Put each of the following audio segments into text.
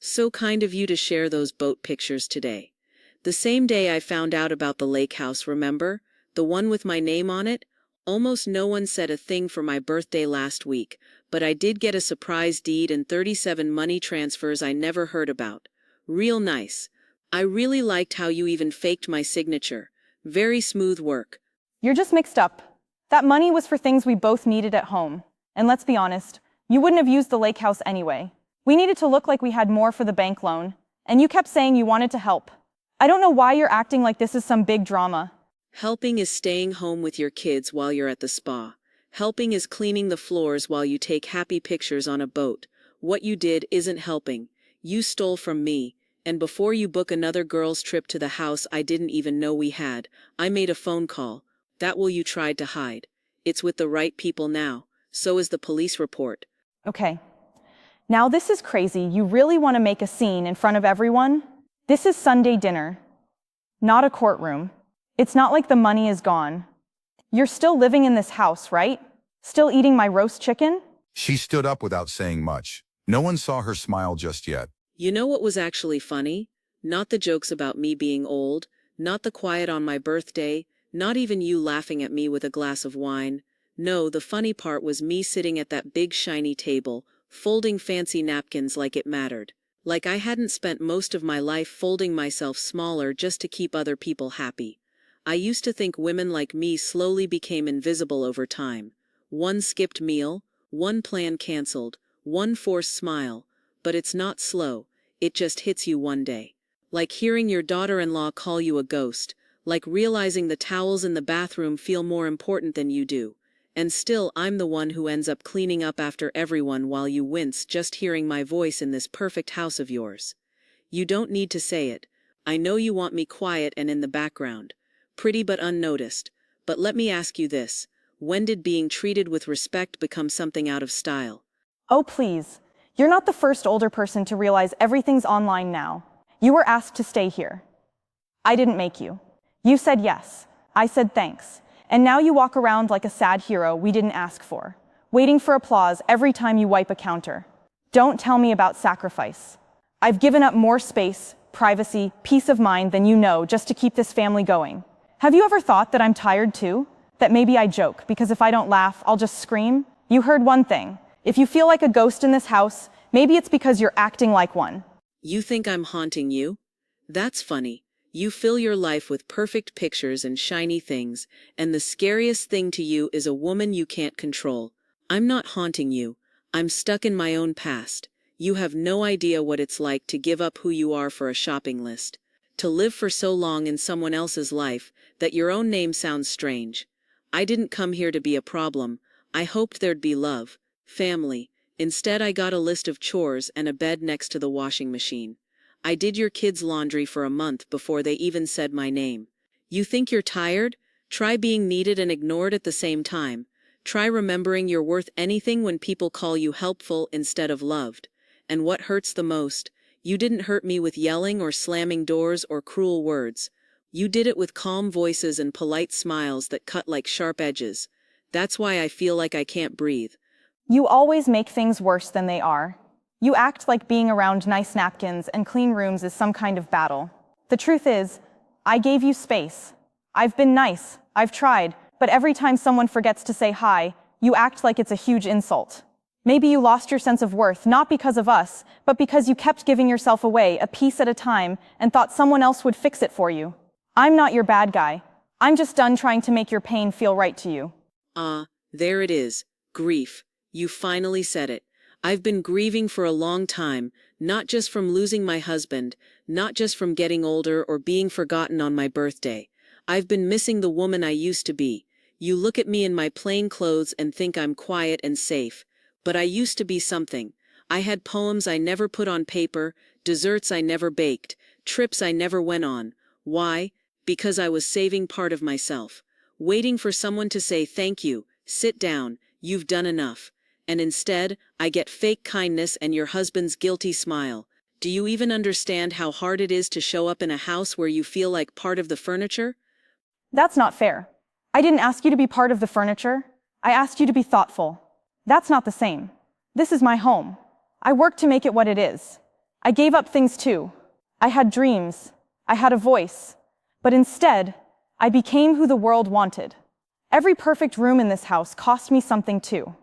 So kind of you to share those boat pictures today. The same day I found out about the lake house, remember? The one with my name on it? Almost no one said a thing for my birthday last week, but I did get a surprise deed and 37 money transfers I never heard about. Real nice. I really liked how you even faked my signature. Very smooth work. You're just mixed up. That money was for things we both needed at home. And let's be honest, you wouldn't have used the lake house anyway. We needed to look like we had more for the bank loan, and you kept saying you wanted to help. I don't know why you're acting like this is some big drama. Helping is staying home with your kids while you're at the spa. Helping is cleaning the floors while you take happy pictures on a boat. What you did isn't helping. You stole from me, and before you book another girl's trip to the house I didn't even know we had, I made a phone call. That will you tried to hide. It's with the right people now. So is the police report. Okay. Now this is crazy. You really want to make a scene in front of everyone? This is Sunday dinner, not a courtroom. It's not like the money is gone. You're still living in this house, right? Still eating my roast chicken? She stood up without saying much. No one saw her smile just yet. You know what was actually funny? Not the jokes about me being old, not the quiet on my birthday, not even you laughing at me with a glass of wine. No, the funny part was me sitting at that big shiny table, folding fancy napkins like it mattered. Like I hadn't spent most of my life folding myself smaller just to keep other people happy. I used to think women like me slowly became invisible over time. One skipped meal, one plan canceled, one forced smile. But it's not slow, it just hits you one day. Like hearing your daughter-in-law call you a ghost, like realizing the towels in the bathroom feel more important than you do. And still I'm the one who ends up cleaning up after everyone while you wince just hearing my voice in this perfect house of yours. You don't need to say it. I know you want me quiet and in the background. Pretty but unnoticed. But let me ask you this. When did being treated with respect become something out of style? Oh, please. You're not the first older person to realize everything's online now. You were asked to stay here. I didn't make you. You said yes. I said thanks. And now you walk around like a sad hero we didn't ask for, waiting for applause every time you wipe a counter. Don't tell me about sacrifice. I've given up more space, privacy, peace of mind than you know just to keep this family going. Have you ever thought that I'm tired too? That maybe I joke, because if I don't laugh, I'll just scream? You heard one thing. If you feel like a ghost in this house, maybe it's because you're acting like one. You think I'm haunting you? That's funny. You fill your life with perfect pictures and shiny things, and the scariest thing to you is a woman you can't control. I'm not haunting you. I'm stuck in my own past. You have no idea what it's like to give up who you are for a shopping list. To live for so long in someone else's life that your own name sounds strange. I didn't come here to be a problem. I hoped there'd be love, family. Instead I got a list of chores and a bed next to the washing machine. I did your kids' laundry for a month before they even said my name. You think you're tired? Try being needed and ignored at the same time. Try remembering you're worth anything when people call you helpful instead of loved. And what hurts the most? You didn't hurt me with yelling or slamming doors or cruel words. You did it with calm voices and polite smiles that cut like sharp edges. That's why I feel like I can't breathe. You always make things worse than they are. You act like being around nice napkins and clean rooms is some kind of battle. The truth is, I gave you space. I've been nice, I've tried, but every time someone forgets to say hi, you act like it's a huge insult. Maybe you lost your sense of worth, not because of us, but because you kept giving yourself away a piece at a time and thought someone else would fix it for you. I'm not your bad guy. I'm just done trying to make your pain feel right to you. There it is. Grief. You finally said it. I've been grieving for a long time, not just from losing my husband, not just from getting older or being forgotten on my birthday. I've been missing the woman I used to be. You look at me in my plain clothes and think I'm quiet and safe. But I used to be something. I had poems I never put on paper, desserts I never baked, trips I never went on. Why? Because I was saving part of myself. Waiting for someone to say thank you, sit down, you've done enough. And instead, I get fake kindness and your husband's guilty smile. Do you even understand how hard it is to show up in a house where you feel like part of the furniture? That's not fair. I didn't ask you to be part of the furniture. I asked you to be thoughtful. That's not the same. This is my home. I worked to make it what it is. I gave up things too. I had dreams. I had a voice. But instead, I became who the world wanted. Every perfect room in this house cost me something too.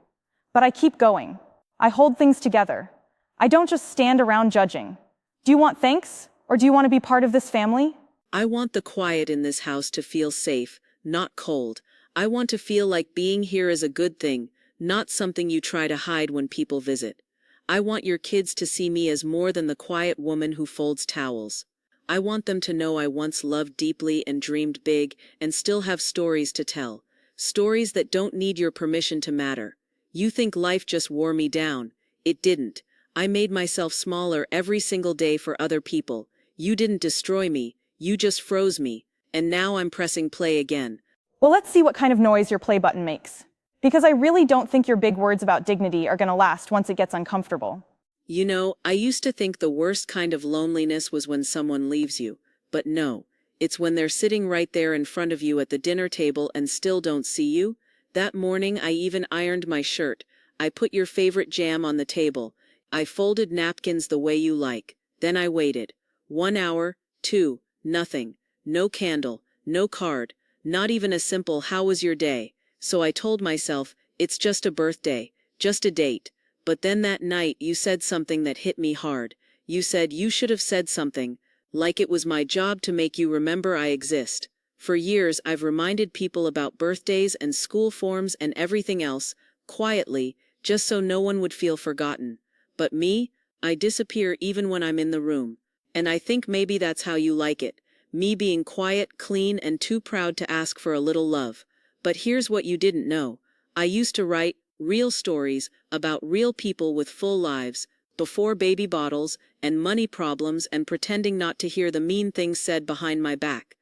But I keep going. I hold things together. I don't just stand around judging. Do you want thanks? Or do you want to be part of this family? I want the quiet in this house to feel safe, not cold. I want to feel like being here is a good thing, not something you try to hide when people visit. I want your kids to see me as more than the quiet woman who folds towels. I want them to know I once loved deeply and dreamed big and still have stories to tell. Stories that don't need your permission to matter. You think life just wore me down. It didn't. I made myself smaller every single day for other people. You didn't destroy me, you just froze me. And now I'm pressing play again. Well, let's see what kind of noise your play button makes. Because I really don't think your big words about dignity are going to last once it gets uncomfortable. You know, I used to think the worst kind of loneliness was when someone leaves you. But no, it's when they're sitting right there in front of you at the dinner table and still don't see you. That morning I even ironed my shirt. I put your favorite jam on the table. I folded napkins the way you like. Then I waited. 1 hour, 2, nothing. No candle, no card, not even a simple "how was your day?" So I told myself, it's just a birthday, just a date. But then that night you said something that hit me hard. You said you should have said something, like it was my job to make you remember I exist. For years I've reminded people about birthdays and school forms and everything else, quietly, just so no one would feel forgotten. But me, I disappear even when I'm in the room. And I think maybe that's how you like it. Me being quiet, clean, and too proud to ask for a little love. But here's what you didn't know. I used to write real stories about real people with full lives, before baby bottles and money problems and pretending not to hear the mean things said behind my back.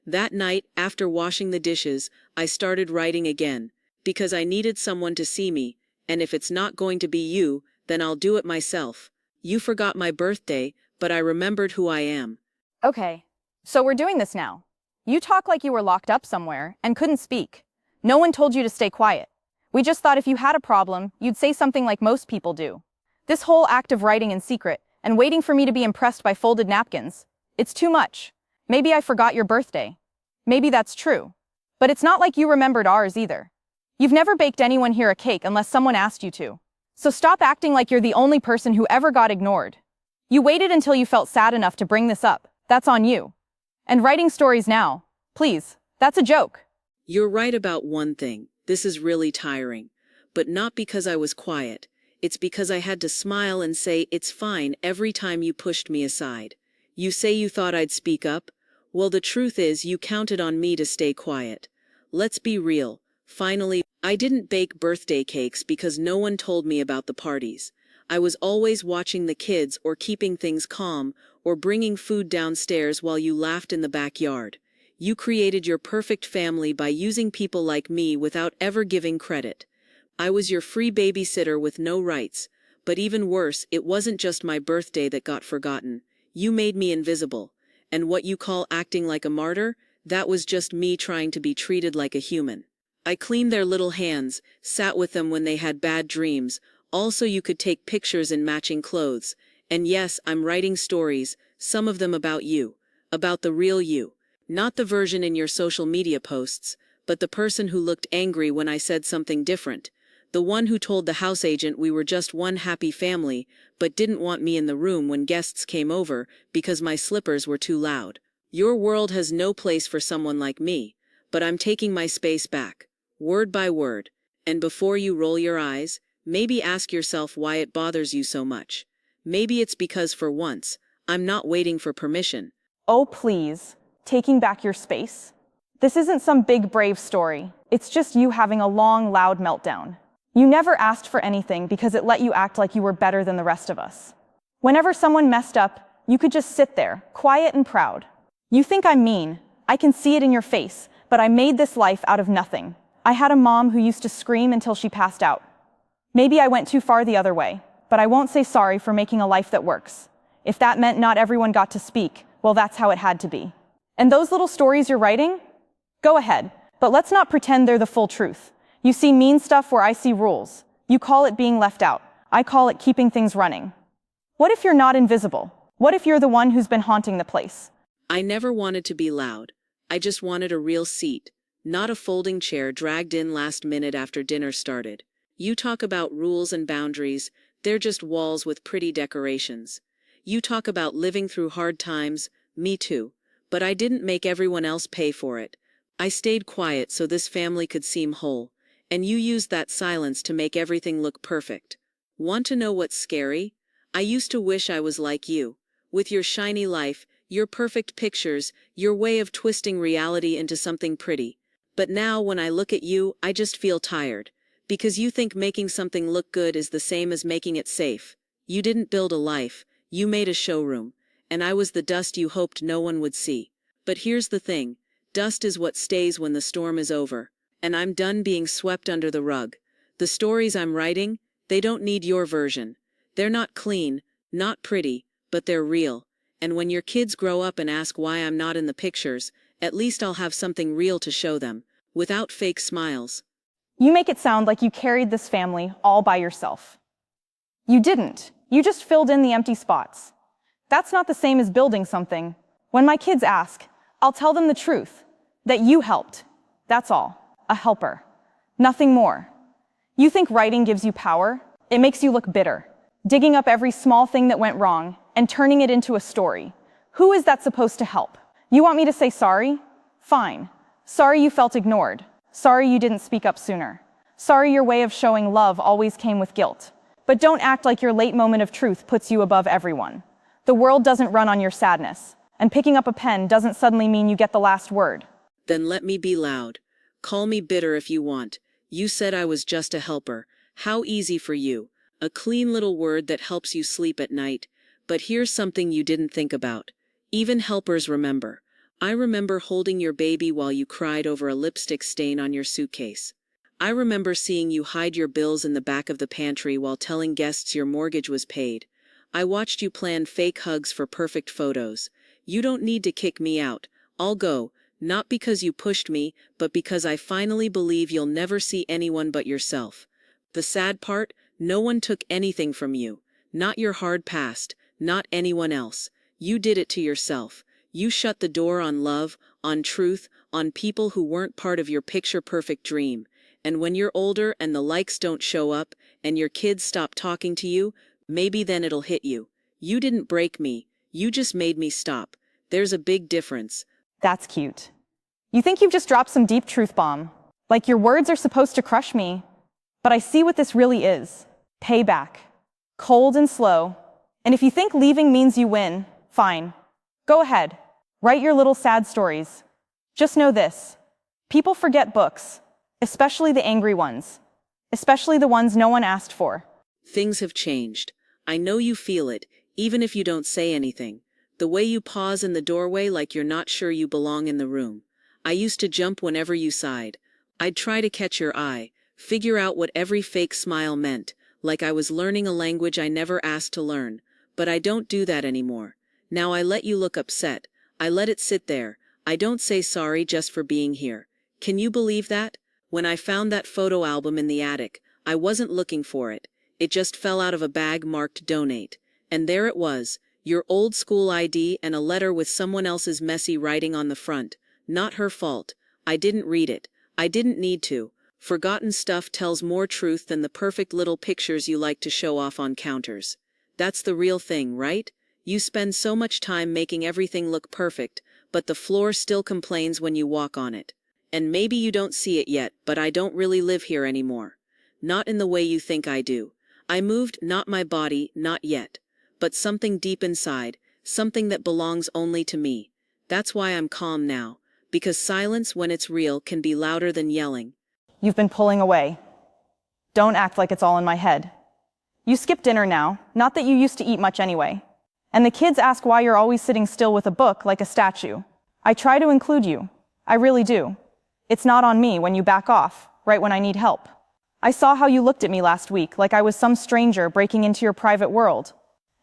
That night, after washing the dishes, I started writing again, because I needed someone to see me, and if it's not going to be you, then I'll do it myself. You forgot my birthday, but I remembered who I am. Okay, so we're doing this now. You talk like you were locked up somewhere and couldn't speak. No one told you to stay quiet. We just thought if you had a problem, you'd say something like most people do. This whole act of writing in secret and waiting for me to be impressed by folded napkins, it's too much. Maybe I forgot your birthday. Maybe that's true. But it's not like you remembered ours either. You've never baked anyone here a cake unless someone asked you to. So stop acting like you're the only person who ever got ignored. You waited until you felt sad enough to bring this up. That's on you. And writing stories now, please, that's a joke. You're right about one thing. This is really tiring. But not because I was quiet. It's because I had to smile and say it's fine every time you pushed me aside. You say you thought I'd speak up? Well, the truth is you counted on me to stay quiet. Let's be real. Finally, I didn't bake birthday cakes because no one told me about the parties. I was always watching the kids or keeping things calm or bringing food downstairs while you laughed in the backyard. You created your perfect family by using people like me without ever giving credit. I was your free babysitter with no rights. But even worse, it wasn't just my birthday that got forgotten. You made me invisible. And what you call acting like a martyr, that was just me trying to be treated like a human. I cleaned their little hands, sat with them when they had bad dreams, also you could take pictures in matching clothes. And yes, I'm writing stories, some of them about you, about the real you. Not the version in your social media posts, but the person who looked angry when I said something different. The one who told the house agent we were just one happy family, but didn't want me in the room when guests came over because my slippers were too loud. Your world has no place for someone like me, but I'm taking my space back, word by word. And before you roll your eyes, maybe ask yourself why it bothers you so much. Maybe it's because for once, I'm not waiting for permission. Oh, please. Taking back your space? This isn't some big brave story. It's just you having a long, loud meltdown. You never asked for anything because it let you act like you were better than the rest of us. Whenever someone messed up, you could just sit there, quiet and proud. You think I'm mean. I can see it in your face, but I made this life out of nothing. I had a mom who used to scream until she passed out. Maybe I went too far the other way, but I won't say sorry for making a life that works. If that meant not everyone got to speak, well, that's how it had to be. And those little stories you're writing? Go ahead, but let's not pretend they're the full truth. You see mean stuff where I see rules. You call it being left out. I call it keeping things running. What if you're not invisible? What if you're the one who's been haunting the place? I never wanted to be loud. I just wanted a real seat, not a folding chair dragged in last minute after dinner started. You talk about rules and boundaries, they're just walls with pretty decorations. You talk about living through hard times, me too. But I didn't make everyone else pay for it. I stayed quiet so this family could seem whole. And you used that silence to make everything look perfect. Want to know what's scary? I used to wish I was like you. With your shiny life, your perfect pictures, your way of twisting reality into something pretty. But now when I look at you, I just feel tired. Because you think making something look good is the same as making it safe. You didn't build a life, you made a showroom. And I was the dust you hoped no one would see. But here's the thing, dust is what stays when the storm is over. And I'm done being swept under the rug. The stories I'm writing, they don't need your version. They're not clean, not pretty, but they're real. And when your kids grow up and ask why I'm not in the pictures, at least I'll have something real to show them, without fake smiles. You make it sound like you carried this family all by yourself. You didn't. You just filled in the empty spots. That's not the same as building something. When my kids ask, I'll tell them the truth, that you helped. That's all. A helper. Nothing more. You think writing gives you power? It makes you look bitter, digging up every small thing that went wrong and turning it into a story. Who is that supposed to help? You want me to say sorry? Fine. Sorry you felt ignored. Sorry you didn't speak up sooner. Sorry your way of showing love always came with guilt. But don't act like your late moment of truth puts you above everyone. The world doesn't run on your sadness, and picking up a pen doesn't suddenly mean you get the last word. Then let me be loud. Call me bitter if you want. You said I was just a helper. How easy for you. A clean little word that helps you sleep at night. But here's something you didn't think about. Even helpers remember. I remember holding your baby while you cried over a lipstick stain on your suitcase. I remember seeing you hide your bills in the back of the pantry while telling guests your mortgage was paid. I watched you plan fake hugs for perfect photos. You don't need to kick me out. I'll go, not because you pushed me, but because I finally believe you'll never see anyone but yourself. The sad part, no one took anything from you. Not your hard past, not anyone else. You did it to yourself. You shut the door on love, on truth, on people who weren't part of your picture-perfect dream. And when you're older and the likes don't show up, and your kids stop talking to you, maybe then it'll hit you. You didn't break me, you just made me stop. There's a big difference. That's cute. You think you've just dropped some deep truth bomb. Like your words are supposed to crush me. But I see what this really is. Payback. Cold and slow. And if you think leaving means you win, fine. Go ahead. Write your little sad stories. Just know this. People forget books. Especially the angry ones. Especially the ones no one asked for. Things have changed. I know you feel it, even if you don't say anything. The way you pause in the doorway like you're not sure you belong in the room. I used to jump whenever you sighed. I'd try to catch your eye, figure out what every fake smile meant, like I was learning a language I never asked to learn. But I don't do that anymore. Now I let you look upset. I let it sit there. I don't say sorry just for being here. Can you believe that? When I found that photo album in the attic, I wasn't looking for it. It just fell out of a bag marked donate. And there it was, your old school ID and a letter with someone else's messy writing on the front. Not her fault. I didn't read it. I didn't need to. Forgotten stuff tells more truth than the perfect little pictures you like to show off on counters. That's the real thing, right? You spend so much time making everything look perfect, but the floor still complains when you walk on it. And maybe you don't see it yet, but I don't really live here anymore. Not in the way you think I do. I moved, not my body, not yet. But something deep inside, something that belongs only to me. That's why I'm calm now. Because silence, when it's real, can be louder than yelling. You've been pulling away. Don't act like it's all in my head. You skip dinner now, not that you used to eat much anyway. And the kids ask why you're always sitting still with a book like a statue. I try to include you. I really do. It's not on me when you back off, right when I need help. I saw how you looked at me last week, like I was some stranger breaking into your private world.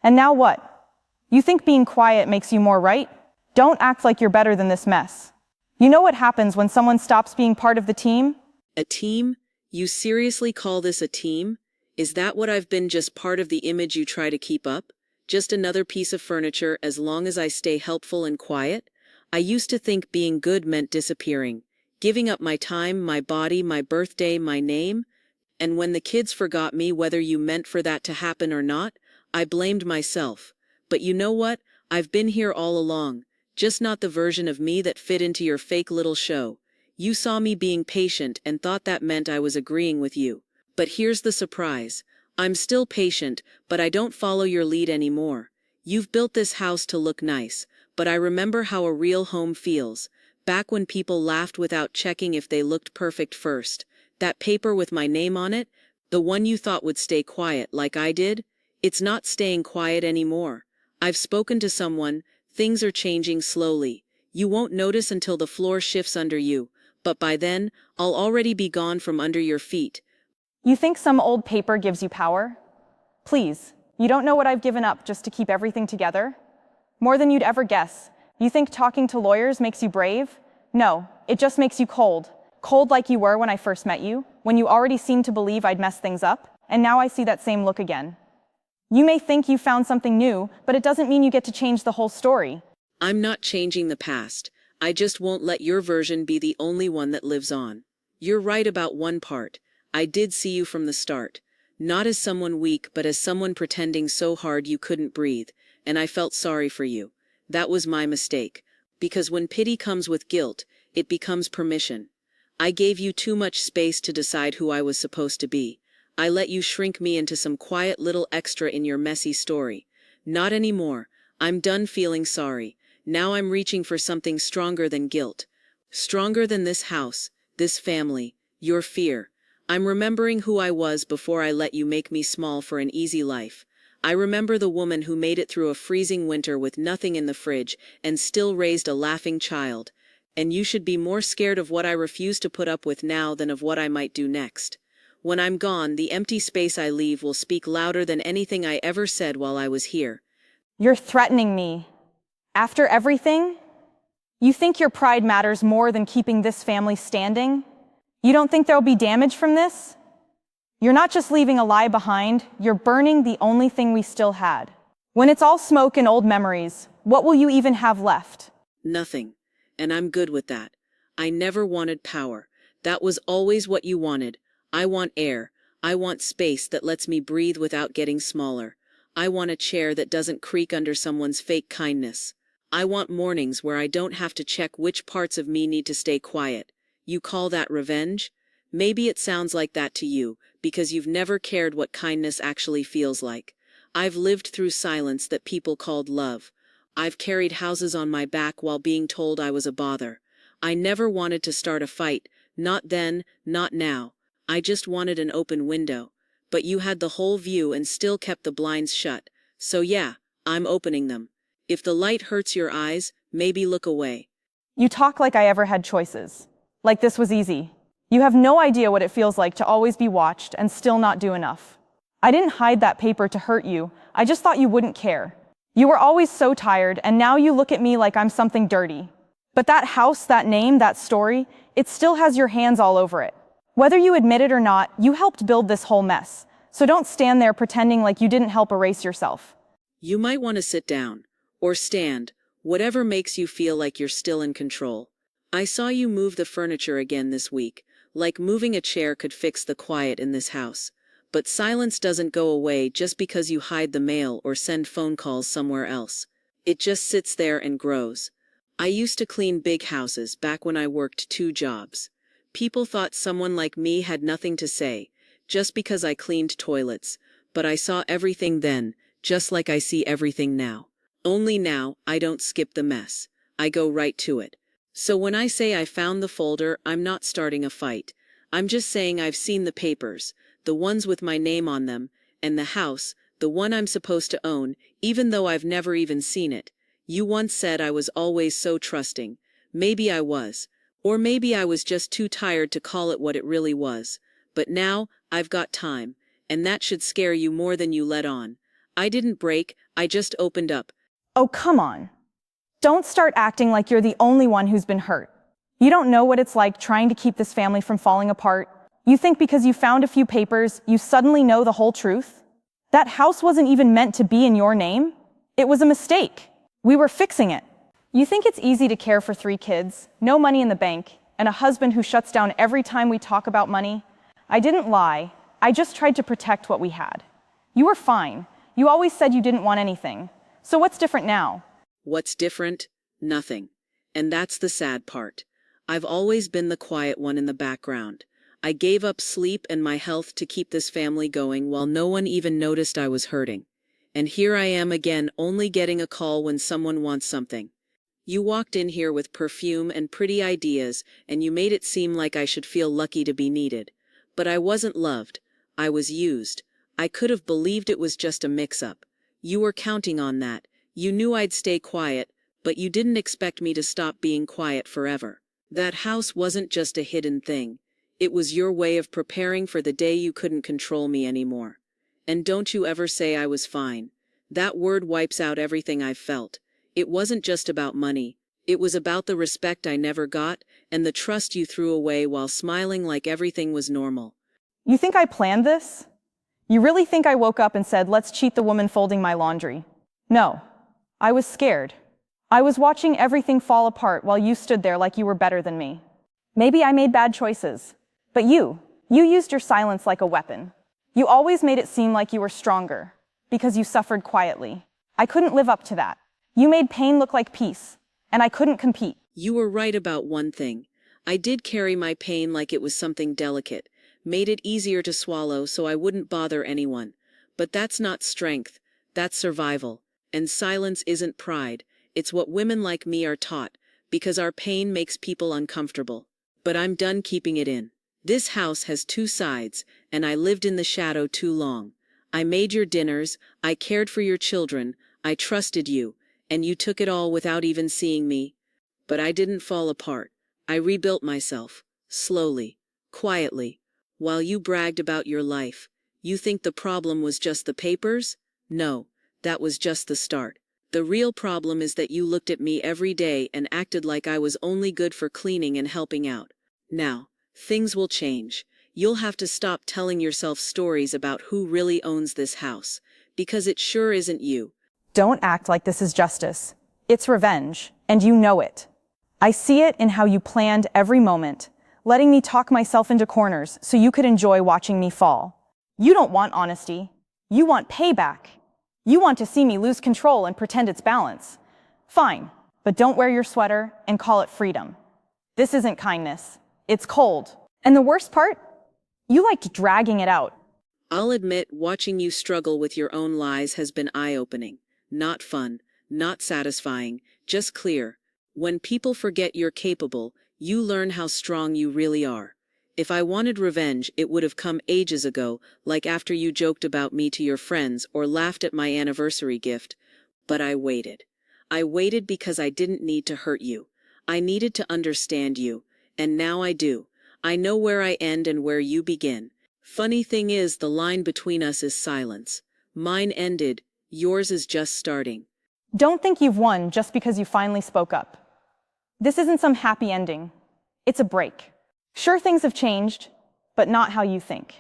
And now what? You think being quiet makes you more right? Don't act like you're better than this mess. You know what happens when someone stops being part of the team? A team? You seriously call this a team? Is that what I've been, just part of the image you try to keep up? Just another piece of furniture as long as I stay helpful and quiet? I used to think being good meant disappearing, giving up my time, my body, my birthday, my name. And when the kids forgot me, whether you meant for that to happen or not, I blamed myself. But you know what? I've been here all along, just not the version of me that fit into your fake little show. You saw me being patient and thought that meant I was agreeing with you. But here's the surprise. I'm still patient, but I don't follow your lead anymore. You've built this house to look nice, but I remember how a real home feels. Back when people laughed without checking if they looked perfect first. That paper with my name on it, the one you thought would stay quiet like I did, it's not staying quiet anymore. I've spoken to someone, things are changing slowly. You won't notice until the floor shifts under you, but by then, I'll already be gone from under your feet. You think some old paper gives you power? Please, you don't know what I've given up just to keep everything together? More than you'd ever guess. You think talking to lawyers makes you brave? No, it just makes you cold. Cold like you were when I first met you, when you already seemed to believe I'd mess things up, and now I see that same look again. You may think you found something new, but it doesn't mean you get to change the whole story. I'm not changing the past. I just won't let your version be the only one that lives on. You're right about one part. I did see you from the start. Not as someone weak, but as someone pretending so hard you couldn't breathe, and I felt sorry for you. That was my mistake. Because when pity comes with guilt, it becomes permission. I gave you too much space to decide who I was supposed to be. I let you shrink me into some quiet little extra in your messy story. Not anymore. I'm done feeling sorry. Now I'm reaching for something stronger than guilt. Stronger than this house, this family, your fear. I'm remembering who I was before I let you make me small for an easy life. I remember the woman who made it through a freezing winter with nothing in the fridge and still raised a laughing child. And you should be more scared of what I refuse to put up with now than of what I might do next. When I'm gone, the empty space I leave will speak louder than anything I ever said while I was here. You're threatening me. After everything? You think your pride matters more than keeping this family standing? You don't think there'll be damage from this? You're not just leaving a lie behind, you're burning the only thing we still had. When it's all smoke and old memories, what will you even have left? Nothing. And I'm good with that. I never wanted power. That was always what you wanted. I want air. I want space that lets me breathe without getting smaller. I want a chair that doesn't creak under someone's fake kindness. I want mornings where I don't have to check which parts of me need to stay quiet. You call that revenge? Maybe it sounds like that to you, because you've never cared what kindness actually feels like. I've lived through silence that people called love. I've carried houses on my back while being told I was a bother. I never wanted to start a fight, not then, not now. I just wanted an open window. But you had the whole view and still kept the blinds shut. So yeah, I'm opening them. If the light hurts your eyes, maybe look away. You talk like I ever had choices. Like this was easy. You have no idea what it feels like to always be watched and still not do enough. I didn't hide that paper to hurt you. I just thought you wouldn't care. You were always so tired, and now you look at me like I'm something dirty. But that house, that name, that story, it still has your hands all over it. Whether you admit it or not, you helped build this whole mess. So don't stand there pretending like you didn't help erase yourself. You might want to sit down. Or stand. Whatever makes you feel like you're still in control. I saw you move the furniture again this week. Like moving a chair could fix the quiet in this house. But silence doesn't go away just because you hide the mail or send phone calls somewhere else. It just sits there and grows. I used to clean big houses back when I worked 2 jobs. People thought someone like me had nothing to say, just because I cleaned toilets. But I saw everything then, just like I see everything now. Only now, I don't skip the mess. I go right to it. So when I say I found the folder, I'm not starting a fight. I'm just saying I've seen the papers, the ones with my name on them, and the house, the one I'm supposed to own, even though I've never even seen it. You once said I was always so trusting. Maybe I was. Or maybe I was just too tired to call it what it really was. But now, I've got time, and that should scare you more than you let on. I didn't break, I just opened up. Oh, come on. Don't start acting like you're the only one who's been hurt. You don't know what it's like trying to keep this family from falling apart. You think because you found a few papers, you suddenly know the whole truth? That house wasn't even meant to be in your name. It was a mistake. We were fixing it. You think it's easy to care for 3 kids, no money in the bank, and a husband who shuts down every time we talk about money? I didn't lie. I just tried to protect what we had. You were fine. You always said you didn't want anything. So what's different now? What's different? Nothing. And that's the sad part. I've always been the quiet one in the background. I gave up sleep and my health to keep this family going while no one even noticed I was hurting. And here I am again, only getting a call when someone wants something. You walked in here with perfume and pretty ideas, and you made it seem like I should feel lucky to be needed. But I wasn't loved. I was used. I could have believed it was just a mix-up. You were counting on that. You knew I'd stay quiet, but you didn't expect me to stop being quiet forever. That house wasn't just a hidden thing. It was your way of preparing for the day you couldn't control me anymore. And don't you ever say I was fine. That word wipes out everything I've felt. It wasn't just about money. It was about the respect I never got and the trust you threw away while smiling like everything was normal. You think I planned this? You really think I woke up and said, let's cheat the woman folding my laundry? No. I was scared. I was watching everything fall apart while you stood there like you were better than me. Maybe I made bad choices. But you used your silence like a weapon. You always made it seem like you were stronger, because you suffered quietly. I couldn't live up to that. You made pain look like peace, and I couldn't compete. You were right about one thing. I did carry my pain like it was something delicate, made it easier to swallow so I wouldn't bother anyone. But that's not strength, that's survival. And silence isn't pride, it's what women like me are taught, because our pain makes people uncomfortable. But I'm done keeping it in. This house has 2 sides, and I lived in the shadow too long. I made your dinners, I cared for your children, I trusted you, and you took it all without even seeing me. But I didn't fall apart. I rebuilt myself, slowly, quietly. While you bragged about your life, you think the problem was just the papers? No, that was just the start. The real problem is that you looked at me every day and acted like I was only good for cleaning and helping out. Now, things will change. You'll have to stop telling yourself stories about who really owns this house, because it sure isn't you. Don't act like this is justice. It's revenge, and you know it. I see it in how you planned every moment, letting me talk myself into corners so you could enjoy watching me fall. You don't want honesty. You want payback. You want to see me lose control and pretend it's balance. Fine, but don't wear your sweater and call it freedom. This isn't kindness. It's cold. And the worst part? You liked dragging it out. I'll admit, watching you struggle with your own lies has been eye-opening. Not fun, not satisfying, just clear. When people forget you're capable, you learn how strong you really are. If I wanted revenge, it would have come ages ago, like after you joked about me to your friends or laughed at my anniversary gift. But I waited. I waited because I didn't need to hurt you. I needed to understand you. And now I do. I know where I end and where you begin. Funny thing is, the line between us is silence. Mine ended, yours is just starting. Don't think you've won just because you finally spoke up. This isn't some happy ending. It's a break. Sure, things have changed, but not how you think.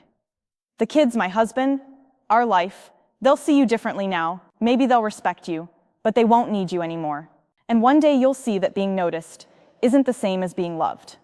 The kids, my husband, our life, they'll see you differently now. Maybe they'll respect you, but they won't need you anymore. And one day you'll see that being noticed isn't the same as being loved.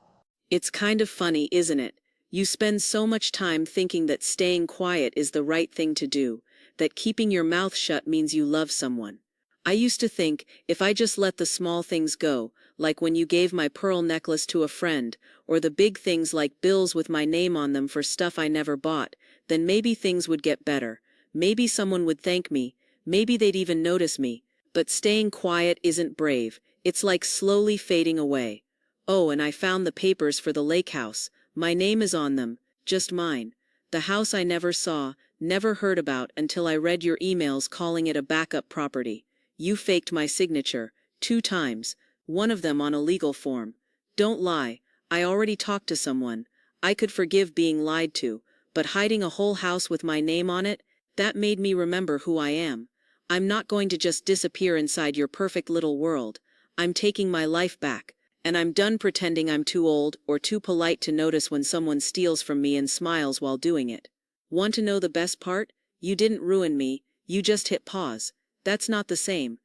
It's kind of funny, isn't it? You spend so much time thinking that staying quiet is the right thing to do, that keeping your mouth shut means you love someone. I used to think, if I just let the small things go, like when you gave my pearl necklace to a friend, or the big things like bills with my name on them for stuff I never bought, then maybe things would get better. Maybe someone would thank me, maybe they'd even notice me. But staying quiet isn't brave, it's like slowly fading away. Oh, and I found the papers for the lake house. My name is on them, just mine. The house I never saw, never heard about until I read your emails calling it a backup property. You faked my signature, 2 times, one of them on a legal form. Don't lie, I already talked to someone. I could forgive being lied to, but hiding a whole house with my name on it, that made me remember who I am. I'm not going to just disappear inside your perfect little world. I'm taking my life back. And I'm done pretending I'm too old or too polite to notice when someone steals from me and smiles while doing it. Want to know the best part? You didn't ruin me, you just hit pause. That's not the same.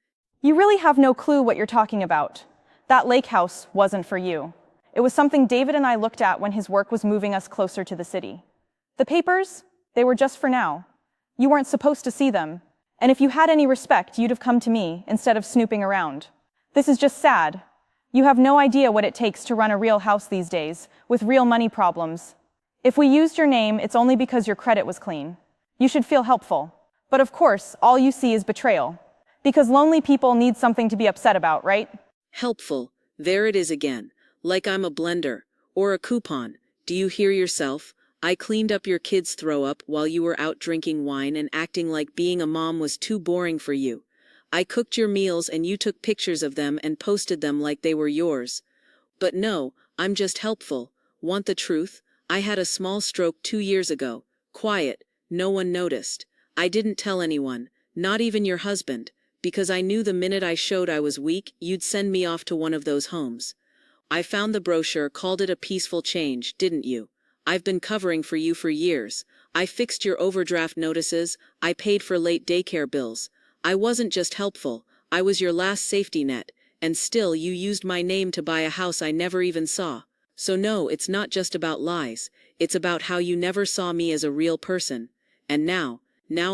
You really have no clue what you're talking about. That lake house wasn't for you. It was something David and I looked at when his work was moving us closer to the city. The papers, they were just for now. You weren't supposed to see them. And if you had any respect, you'd have come to me instead of snooping around. This is just sad. You have no idea what it takes to run a real house these days, with real money problems. If we used your name, it's only because your credit was clean. You should feel helpful. But of course, all you see is betrayal. Because lonely people need something to be upset about, right? Helpful. There it is again. Like I'm a blender. Or a coupon. Do you hear yourself? I cleaned up your kids' throw up while you were out drinking wine and acting like being a mom was too boring for you. I cooked your meals and you took pictures of them and posted them like they were yours. But no, I'm just helpful. Want the truth? I had a small stroke 2 years ago. Quiet. No one noticed. I didn't tell anyone. Not even your husband. Because I knew the minute I showed I was weak, you'd send me off to one of those homes. I found the brochure, called it a peaceful change, didn't you? I've been covering for you for years. I fixed your overdraft notices, I paid for late daycare bills. I wasn't just helpful, I was your last safety net, and still you used my name to buy a house I never even saw. So no, it's not just about lies, it's about how you never saw me as a real person. And now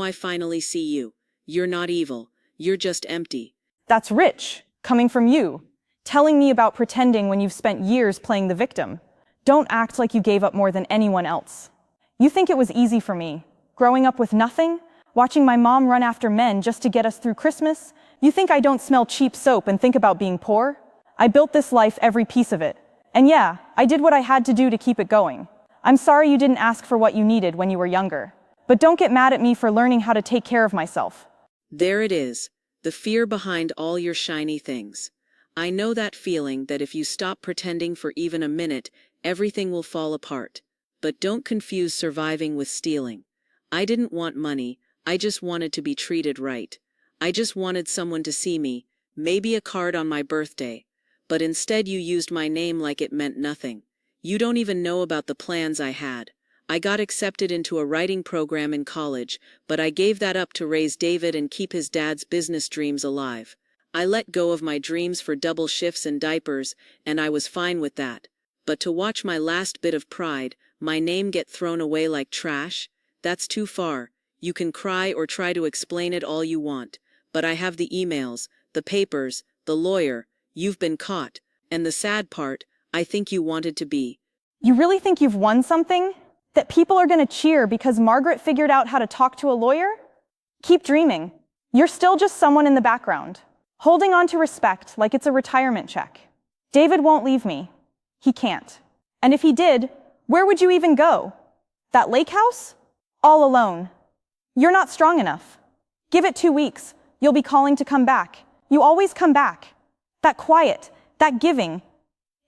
I finally see you. You're not evil, you're just empty. That's rich, coming from you. Telling me about pretending when you've spent years playing the victim. Don't act like you gave up more than anyone else. You think it was easy for me, growing up with nothing, watching my mom run after men just to get us through Christmas? You think I don't smell cheap soap and think about being poor? I built this life, every piece of it. And yeah, I did what I had to do to keep it going. I'm sorry you didn't ask for what you needed when you were younger. But don't get mad at me for learning how to take care of myself. There it is, the fear behind all your shiny things. I know that feeling that if you stop pretending for even a minute, everything will fall apart. But don't confuse surviving with stealing. I didn't want money, I just wanted to be treated right. I just wanted someone to see me, maybe a card on my birthday. But instead you used my name like it meant nothing. You don't even know about the plans I had. I got accepted into a writing program in college, but I gave that up to raise David and keep his dad's business dreams alive. I let go of my dreams for double shifts and diapers, and I was fine with that. But to watch my last bit of pride, my name get thrown away like trash, that's too far. You can cry or try to explain it all you want, but I have the emails, the papers, the lawyer, you've been caught, and the sad part, I think you wanted to be. You really think you've won something? That people are going to cheer because Margaret figured out how to talk to a lawyer? Keep dreaming. You're still just someone in the background, holding on to respect like it's a retirement check. David won't leave me. He can't. And if he did, where would you even go? That lake house? All alone. You're not strong enough. Give it 2 weeks. You'll be calling to come back. You always come back. That quiet, that giving.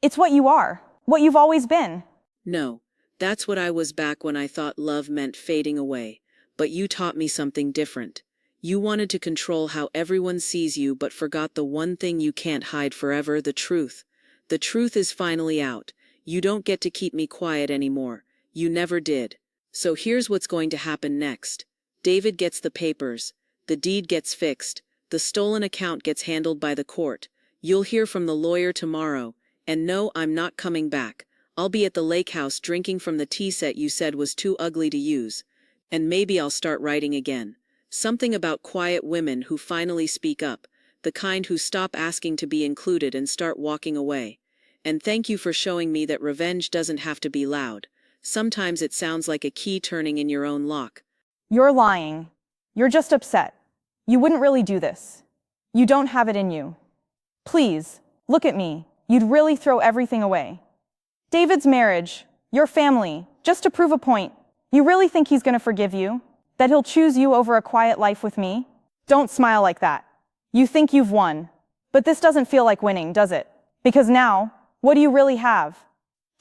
It's what you are, what you've always been. No, that's what I was back when I thought love meant fading away. But you taught me something different. You wanted to control how everyone sees you but forgot the one thing you can't hide forever, the truth. The truth is finally out. You don't get to keep me quiet anymore. You never did. So here's what's going to happen next. David gets the papers. The deed gets fixed. The stolen account gets handled by the court. You'll hear from the lawyer tomorrow. And no, I'm not coming back. I'll be at the lake house drinking from the tea set you said was too ugly to use. And maybe I'll start writing again. Something about quiet women who finally speak up, the kind who stop asking to be included and start walking away. And thank you for showing me that revenge doesn't have to be loud. Sometimes it sounds like a key turning in your own lock. You're lying. You're just upset. You wouldn't really do this. You don't have it in you. Please, look at me. You'd really throw everything away. David's marriage, your family, just to prove a point. You really think he's going to forgive you? That he'll choose you over a quiet life with me? Don't smile like that. You think you've won. But this doesn't feel like winning, does it? Because now, what do you really have?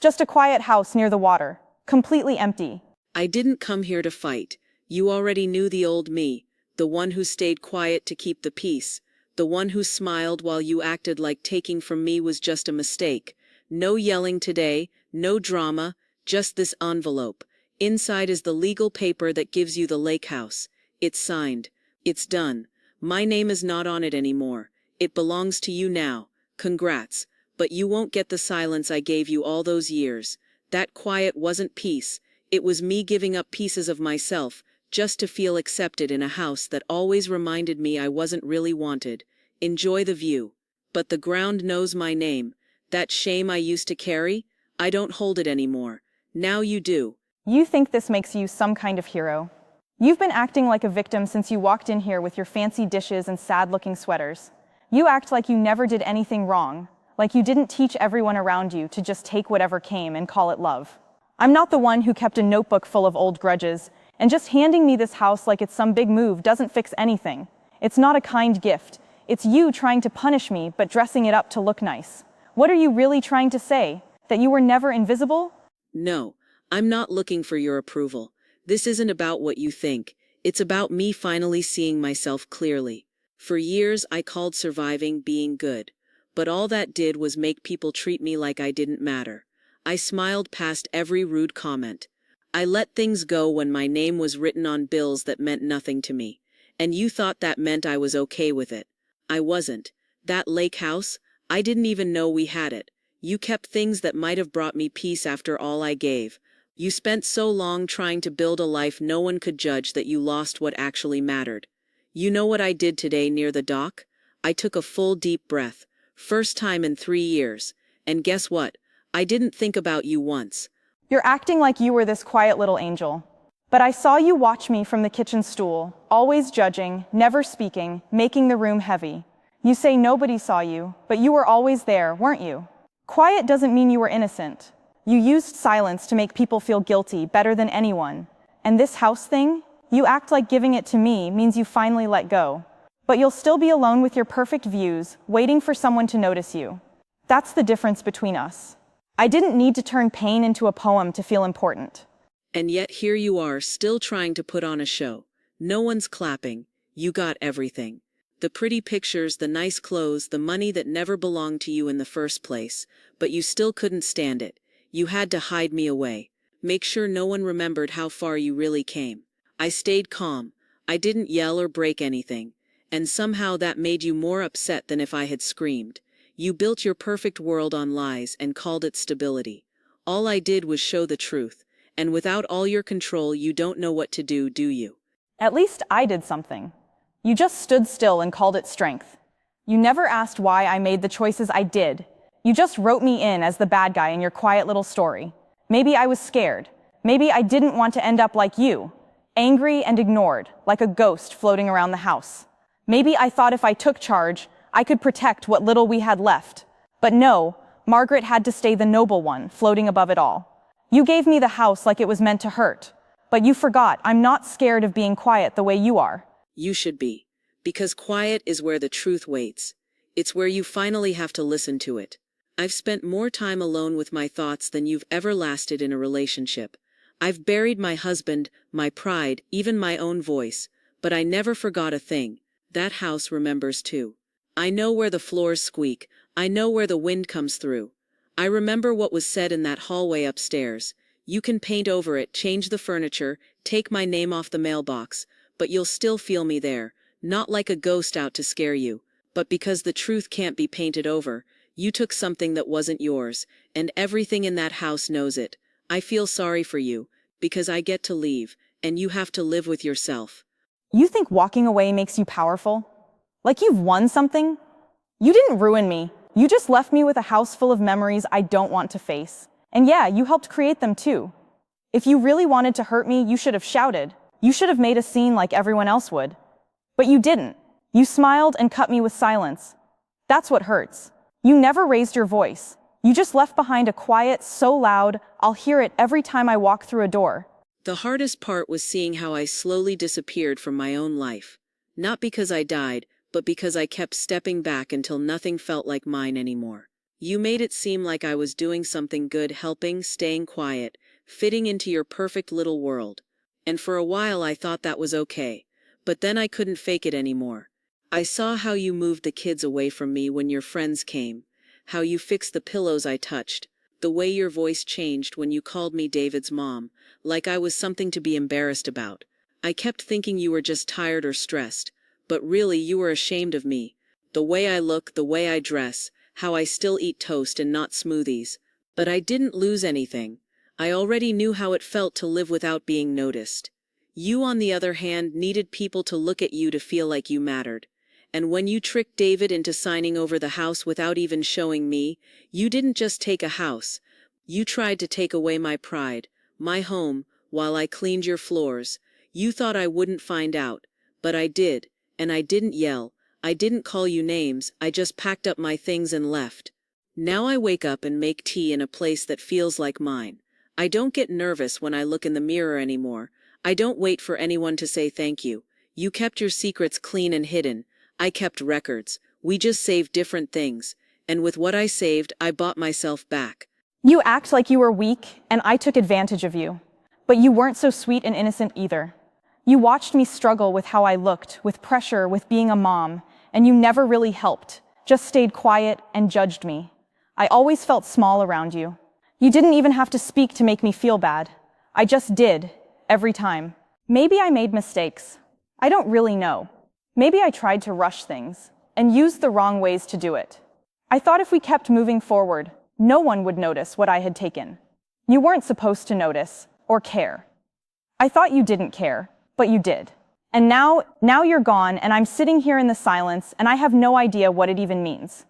Just a quiet house near the water, completely empty. I didn't come here to fight. You already knew the old me, the one who stayed quiet to keep the peace, the one who smiled while you acted like taking from me was just a mistake. No yelling today, no drama, just this envelope. Inside is the legal paper that gives you the lake house. It's signed. It's done. My name is not on it anymore. It belongs to you now. Congrats. But you won't get the silence I gave you all those years. That quiet wasn't peace. It was me giving up pieces of myself, just to feel accepted in a house that always reminded me I wasn't really wanted. Enjoy the view. But the ground knows my name. That shame I used to carry, I don't hold it anymore. Now you do. You think this makes you some kind of hero. You've been acting like a victim since you walked in here with your fancy dishes and sad-looking sweaters. You act like you never did anything wrong, like you didn't teach everyone around you to just take whatever came and call it love. I'm not the one who kept a notebook full of old grudges, and just handing me this house like it's some big move doesn't fix anything. It's not a kind gift. It's you trying to punish me, but dressing it up to look nice. What are you really trying to say? That you were never invisible? No, I'm not looking for your approval. This isn't about what you think. It's about me finally seeing myself clearly. For years, I called surviving being good. But all that did was make people treat me like I didn't matter. I smiled past every rude comment. I let things go when my name was written on bills that meant nothing to me. And you thought that meant I was okay with it. I wasn't. That lake house, I didn't even know we had it. You kept things that might have brought me peace after all I gave. You spent so long trying to build a life no one could judge that you lost what actually mattered. You know what I did today near the dock? I took a full deep breath. First time in 3 years. And guess what? I didn't think about you once. You're acting like you were this quiet little angel. But I saw you watch me from the kitchen stool, always judging, never speaking, making the room heavy. You say nobody saw you, but you were always there, weren't you? Quiet doesn't mean you were innocent. You used silence to make people feel guilty better than anyone. And this house thing, you act like giving it to me means you finally let go. But you'll still be alone with your perfect views, waiting for someone to notice you. That's the difference between us. I didn't need to turn pain into a poem to feel important. And yet here you are, still trying to put on a show. No one's clapping. You got everything. The pretty pictures, the nice clothes, the money that never belonged to you in the first place. But you still couldn't stand it. You had to hide me away. Make sure no one remembered how far you really came. I stayed calm. I didn't yell or break anything. And somehow that made you more upset than if I had screamed. You built your perfect world on lies and called it stability. All I did was show the truth. And without all your control, you don't know what to do you? At least I did something. You just stood still and called it strength. You never asked why I made the choices I did. You just wrote me in as the bad guy in your quiet little story. Maybe I was scared. Maybe I didn't want to end up like you, angry and ignored, like a ghost floating around the house. Maybe I thought if I took charge, I could protect what little we had left. But no, Margaret had to stay the noble one, floating above it all. You gave me the house like it was meant to hurt. But you forgot I'm not scared of being quiet the way you are. You should be. Because quiet is where the truth waits. It's where you finally have to listen to it. I've spent more time alone with my thoughts than you've ever lasted in a relationship. I've buried my husband, my pride, even my own voice. But I never forgot a thing. That house remembers too. I know where the floors squeak. I know where the wind comes through. I remember what was said in that hallway upstairs. You can paint over it, change the furniture, take my name off the mailbox, but you'll still feel me there, not like a ghost out to scare you, but because the truth can't be painted over. You took something that wasn't yours, and everything in that house knows it. I feel sorry for you, because I get to leave, and you have to live with yourself. You think walking away makes you powerful? Like you've won something? You didn't ruin me. You just left me with a house full of memories I don't want to face. And yeah, you helped create them too. If you really wanted to hurt me, you should have shouted. You should have made a scene like everyone else would. But you didn't. You smiled and cut me with silence. That's what hurts. You never raised your voice. You just left behind a quiet so loud, I'll hear it every time I walk through a door. The hardest part was seeing how I slowly disappeared from my own life. Not because I died, but because I kept stepping back until nothing felt like mine anymore. You made it seem like I was doing something good, helping, staying quiet, fitting into your perfect little world. And for a while I thought that was okay. But then I couldn't fake it anymore. I saw how you moved the kids away from me when your friends came, how you fixed the pillows I touched, the way your voice changed when you called me David's mom, like I was something to be embarrassed about. I kept thinking you were just tired or stressed, but really you were ashamed of me. The way I look, the way I dress, how I still eat toast and not smoothies. But I didn't lose anything. I already knew how it felt to live without being noticed. You, on the other hand, needed people to look at you to feel like you mattered. And when you tricked David into signing over the house without even showing me, you didn't just take a house. You tried to take away my pride, my home, while I cleaned your floors. You thought I wouldn't find out, but I did, and I didn't yell. I didn't call you names, I just packed up my things and left. Now I wake up and make tea in a place that feels like mine. I don't get nervous when I look in the mirror anymore. I don't wait for anyone to say thank you. You kept your secrets clean and hidden. I kept records. We just saved different things. And with what I saved, I bought myself back. You act like you were weak, and I took advantage of you. But you weren't so sweet and innocent either. You watched me struggle with how I looked, with pressure, with being a mom, and you never really helped, just stayed quiet and judged me. I always felt small around you. You didn't even have to speak to make me feel bad. I just did, every time. Maybe I made mistakes. I don't really know. Maybe I tried to rush things and used the wrong ways to do it. I thought if we kept moving forward, no one would notice what I had taken. You weren't supposed to notice or care. I thought you didn't care, but you did. And now you're gone, and I'm sitting here in the silence, and I have no idea what it even means.